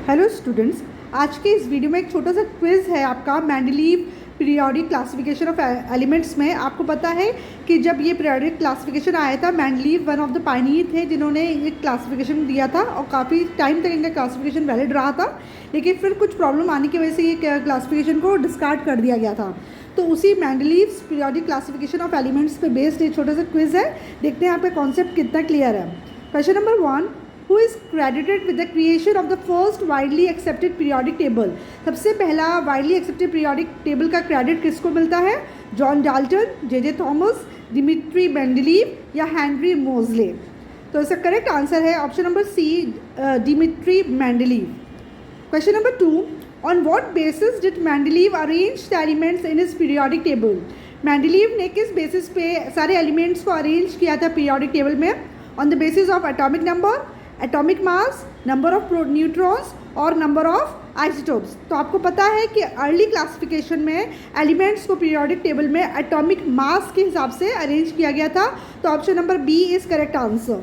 Hello students, आज के इस वीडियो में एक छोटा सा क्विज़ है आपका Mendeleev periodic classification of elements में। आपको पता है कि जब ये पीरियोडिक क्लासिफिकेशन आया था, Mendeleev one of the Pioneer थे जिन्होंने एक क्लासिफिकेशन दिया था और काफ़ी टाइम तक इनका क्लासिफिकेशन वैलिड रहा था, लेकिन फिर कुछ प्रॉब्लम आने की वजह से ये क्लासिफिकेशन को डिस्कार्ड कर दिया गया था। तो उसी Mendeleev periodic classification of elements पे बेस्ड एक छोटा सा क्विज़ है। देखते हैं आपका कॉन्सेप्ट कितना क्लियर है। Question number 1, who is credited with the creation of the first widely accepted periodic table। सबसे पहला widely accepted periodic table का क्रेडिट किसको मिलता है? John Dalton, J Thomas, Dmitri Mendeleev या हेनरी मोजले। तो इसका करेक्ट आंसर है option number C, Dmitri Mendeleev. Question number 2, on what basis did Mendeleev arrange the elements in his periodic table। Mendeleev ने किस basis पे सारे elements को arrange किया था पीरियोडिक टेबल में? On the basis of atomic number, atomic mass, number of neutrons और number of isotopes. तो आपको पता है कि अर्ली क्लासिफिकेशन में एलिमेंट्स को पीरियोडिक टेबल में एटॉमिक मास के हिसाब से अरेंज किया गया था। तो option number B is correct answer.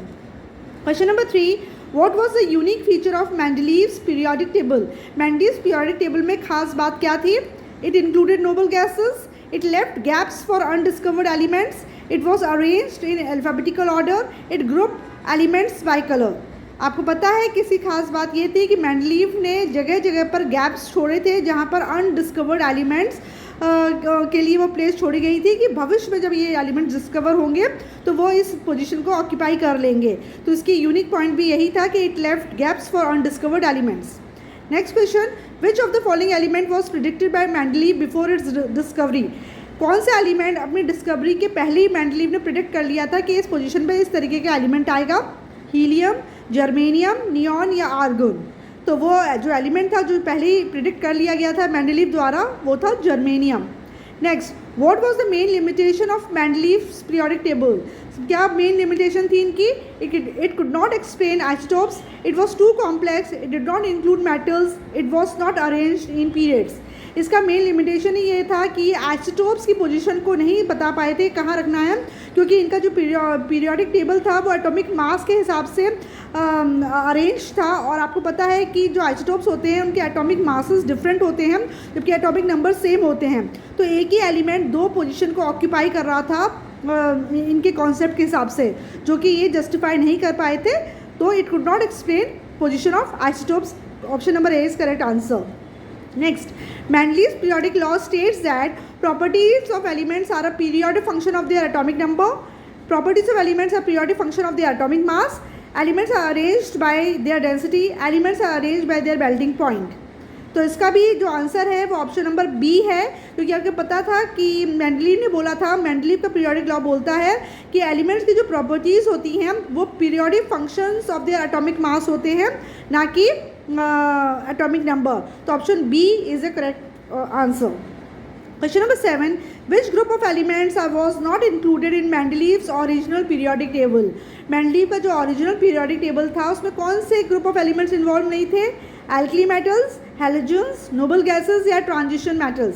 Question number 3, what was the unique feature of Mendeleev's periodic table. Mendeleev's periodic table में खास बात क्या थी? It included noble gases, it left gaps for undiscovered elements, it was arranged in alphabetical order, it group elements bye colour. आपको पता है किसी खास बात ये थी कि मेंडलीव ने जगह जगह पर गैप्स छोड़े थे जहाँ पर अनडिस्कवर्ड एलिमेंट्स के लिए वो प्लेस छोड़ी गई थी कि भविष्य में जब ये एलिमेंट्स डिस्कवर होंगे तो वो इस पोजीशन को ऑक्यूपाई कर लेंगे। तो इसकी यूनिक पॉइंट भी यही था कि it left gaps for undiscovered elements. Next question, which of the following element was predicted by Mendeleev before it's discovery. कौन सा एलिमेंट अपनी डिस्कवरी के पहले ही मेंडलीव ने प्रिडिक्ट कर लिया था कि इस पोजीशन पे इस तरीके का एलिमेंट आएगा? हीलियम, जर्मेनियम, नियॉन या आर्गन। तो वो जो एलिमेंट था जो पहले ही प्रिडिक्ट कर लिया गया था मेंडलीव द्वारा वो था germanium. Next, what was the main limitation of Mendeleev's periodic table. क्या मेन लिमिटेशन थी इनकी? It could not explain isotopes, it was too complex, it did not include metals, it was not arranged in periods. इसका main limitation ही ये था कि isotopes की position को नहीं बता पाए थे कहाँ रखना है, क्योंकि इनका जो पीरियोडिक टेबल था वो एटॉमिक मास के हिसाब से अरेंज था। और आपको पता है कि जो आइसोटोप्स होते हैं उनके एटॉमिक मासेस डिफरेंट होते हैं जबकि एटॉमिक नंबर सेम होते हैं। तो एक ही एलिमेंट दो पोजीशन को ऑक्यूपाई कर रहा था इनके कॉन्सेप्ट के हिसाब से, जो कि ये जस्टिफाई नहीं कर पाए थे। तो it could not explain position of isotopes. Option number A is correct answer. Next, Mendeleev's periodic law states that properties of elements are a periodic function of their atomic number. Properties of elements are periodic function of their atomic mass. Elements are arranged by their density. Elements are arranged by their melting point. तो इसका भी जो answer है वो option number B है, क्योंकि आपको पता था कि मेंडलीव ने बोला था, मेंडलीव का पीरियोडिक लॉ बोलता है कि एलिमेंट्स की जो प्रॉपर्टीज़ होती हैं वो periodic functions of their atomic mass होते हैं, ना कि एटॉमिक नंबर। तो option B is the correct answer. Question number 7, which group of elements was not included in Mendeleev's original periodic table. Mendeleev का जो ओरिजिनल पीरियोडिक टेबल था उसमें कौन से ग्रुप ऑफ एलिमेंट्स इन्वॉल्व नहीं थे? Alkali metals, halogens, noble gases या transition metals.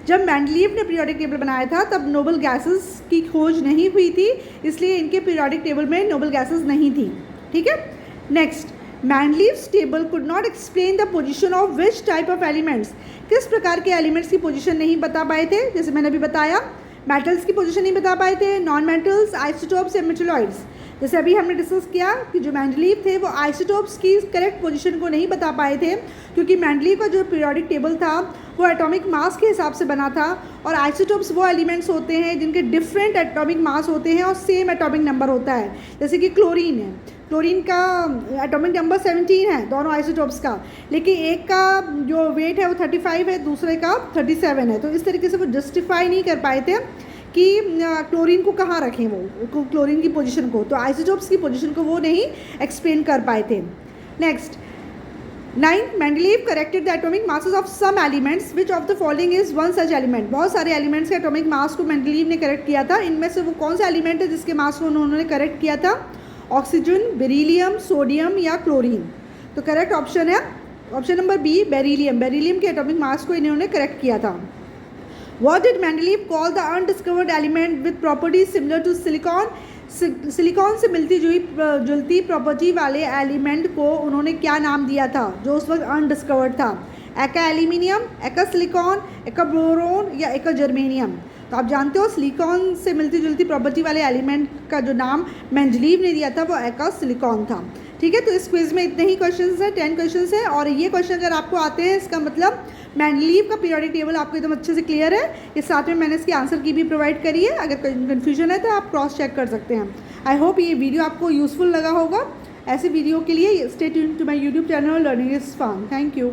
जब मेंडलीव ने पीरियोडिक टेबल बनाया था तब नोबल गैसेस की खोज नहीं हुई थी, इसलिए इनके पीरियोडिक टेबल में नोबल गैसेस नहीं थी। ठीक है। Next, Mendeleev's table could not explain the position of which type of elements. किस प्रकार के एलिमेंट्स की पोजीशन नहीं बता पाए थे? जैसे मैंने अभी बताया, मेटल्स की पोजीशन नहीं बता पाए थे, नॉन मेटल्स, आइसोटोप्स या मेटलॉइड्स। जैसे अभी हमने डिस्कस किया कि जो मेंडलीव थे वो आइसोटोप्स की करेक्ट पोजीशन को नहीं बता पाए थे, क्योंकि मेंडलीव का जो पीरियोडिक टेबल था वो एटॉमिक मास के हिसाब से बना था, और आइसोटोप्स वो एलिमेंट्स होते हैं जिनके डिफरेंट एटॉमिक मास होते हैं और सेम एटॉमिक नंबर होता है। जैसे कि क्लोरीन है, क्लोरीन का एटॉमिक नंबर 17 है दोनों आइसोटोप्स का, लेकिन एक का जो वेट है वो 35 है, दूसरे का 37 है। तो इस तरीके से वो जस्टिफाई नहीं कर पाए थे कि क्लोरीन को कहाँ रखें, वो क्लोरीन की पोजीशन को। तो आइसोटोप्स की पोजीशन को वो नहीं एक्सप्लेन कर पाए थे। Next, 9, Mendeleev corrected the atomic masses of some elements, which of the following is one such element. बहुत सारे एलिमेंट्स के एटॉमिक मास को मेंडलीव ने करेक्ट किया था, इनमें से वो कौन सा एलिमेंट है जिसके मास को उन्होंने करेक्ट किया था? ऑक्सीजन, बेरिलियम, सोडियम या क्लोरीन। तो करेक्ट ऑप्शन है option number B, beryllium. Beryllium के एटॉमिक मास को इन्होंने करेक्ट किया था। What did Mendeleev call the undiscovered element with properties similar to silicon? Silicon से मिलती जुलती प्रॉपर्टी वाले एलिमेंट को उन्होंने क्या नाम दिया था जो उस वक्त अनडिस्कवर्ड था? एका एल्यूमिनियम, एका सिलिकॉन, एका बोरोन या एका जर्मेनियम? तो आप जानते हो सिलिकॉन से मिलती जुलती प्रॉपर्टी वाले एलिमेंट का जो नाम मेंडलीव ने दिया था वो एका सिलिकॉन था। ठीक है, तो इस क्विज में इतने ही क्वेश्चंस हैं, 10 क्वेश्चंस हैं, और ये क्वेश्चन अगर आपको आते हैं इसका मतलब मेंडलीव का पीरियोडिक टेबल आपको एकदम अच्छे से क्लियर है। इस साथ में मैंने इसकी आंसर की भी प्रोवाइड करी है, अगर कन्फ्यूजन है तो आप क्रॉस चेक कर सकते हैं। आई होप ये वीडियो आपको यूज़फुल लगा होगा। ऐसे वीडियो के लिए stay tuned to my YouTube channel learning is fun. Thank you.